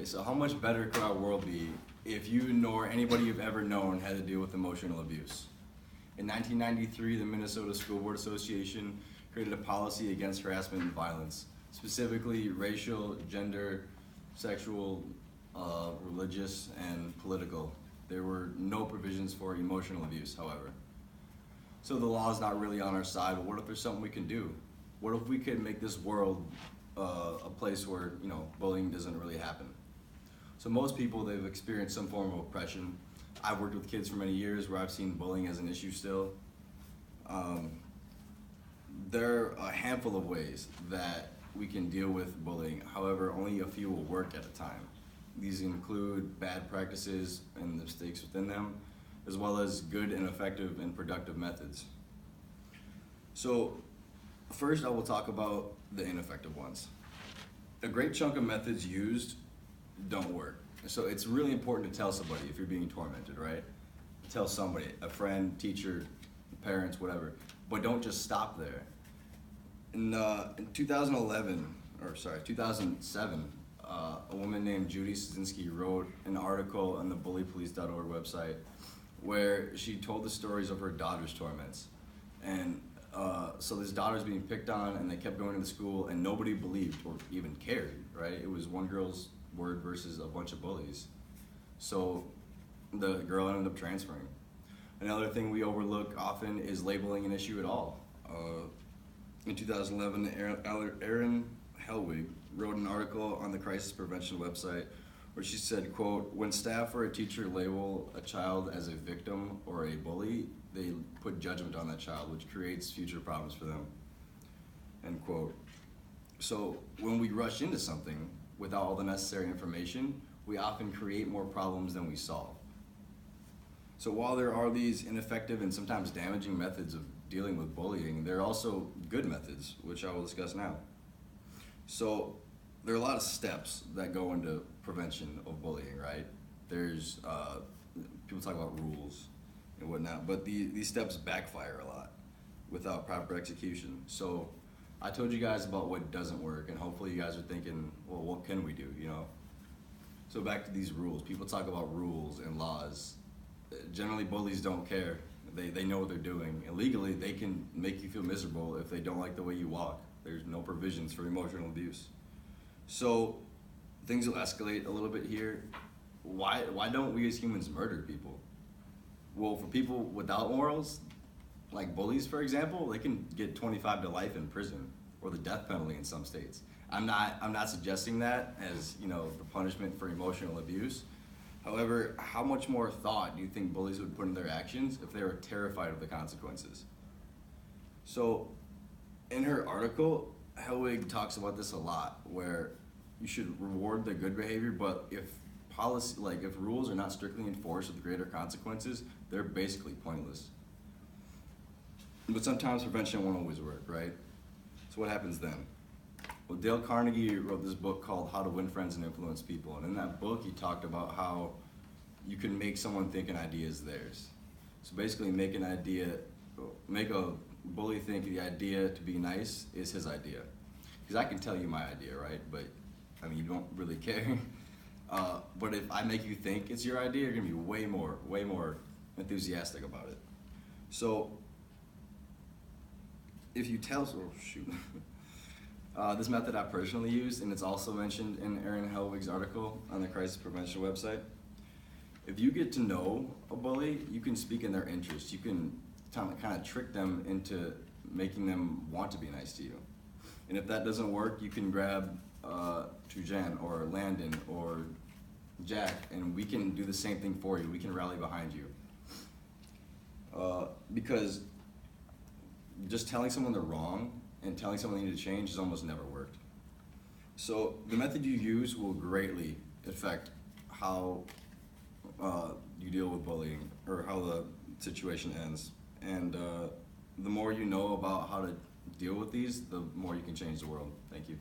Okay, so how much better could our world be if you nor anybody you've ever known had to deal with emotional abuse? In 1993, the Minnesota School Board Association created a policy against harassment and violence, specifically racial, gender, sexual, religious, and political. There were no provisions for emotional abuse, however. So the law is not really on our side, but what if there's something we can do? What if we could make this world a place where, bullying doesn't really happen? So most people, they've experienced some form of oppression. I've worked with kids for many years where I've seen bullying as an issue still. There are a handful of ways that we can deal with bullying. However, only a few will work at a time. These include bad practices and the mistakes within them, as well as good and effective and productive methods. So first I will talk about the ineffective ones. A great chunk of methods used don't work. So it's really important to tell somebody if you're being tormented, right? Tell somebody, a friend, teacher, parents, whatever, but don't just stop there. In 2007, a woman named Judy Szynski wrote an article on the bullypolice.org website where she told the stories of her daughter's torments. And so this daughter's being picked on, and they kept going to the school, and nobody believed or even cared, right? It was one girl's word versus a bunch of bullies. So the girl ended up transferring. Another thing we overlook often is labeling an issue at all. In 2011, Erin Hellwig wrote an article on the crisis prevention website where she said, quote, "When staff or a teacher label a child as a victim or a bully, they put judgment on that child, which creates future problems for them," end quote. So when we rush into something without all the necessary information, we often create more problems than we solve. So while there are these ineffective and sometimes damaging methods of dealing with bullying, there are also good methods, which I will discuss now. So there are a lot of steps that go into prevention of bullying, right? There's, people talk about rules and whatnot, but these steps backfire a lot without proper execution. So I told you guys about what doesn't work, and hopefully you guys are thinking, well, what can we do, So back to these rules. People talk about rules and laws. Generally, bullies don't care. They know what they're doing. And legally, they can make you feel miserable if they don't like the way you walk. There's no provisions for emotional abuse. So things will escalate a little bit here. Why don't we as humans murder people? Well, for people without morals, like bullies, for example, they can get 25 to life in prison or the death penalty in some states. I'm not suggesting that as, the punishment for emotional abuse. However, how much more thought do you think bullies would put in their actions if they were terrified of the consequences? So in her article, Hellwig talks about this a lot, where you should reward the good behavior, but if rules are not strictly enforced with greater consequences, they're basically pointless. But sometimes prevention won't always work, right? So what happens then? Well, Dale Carnegie wrote this book called How to Win Friends and Influence People. And in that book, he talked about how you can make someone think an idea is theirs. So basically make a bully think the idea to be nice is his idea. Because I can tell you my idea, right? But you don't really care. But if I make you think it's your idea, you're gonna be way more enthusiastic about it. So if you tell, this method I personally used, and it's also mentioned in Erin Hellwig's article on the crisis prevention website. If you get to know a bully, you can speak in their interest. You can kind of trick them into making them want to be nice to you. And if that doesn't work, you can grab Tujan or Landon or Jack, and we can do the same thing for you. We can rally behind you. Because just telling someone they're wrong and telling someone they need to change has almost never worked. So the method you use will greatly affect how you deal with bullying or how the situation ends. And the more you know about how to deal with these, the more you can change the world. Thank you.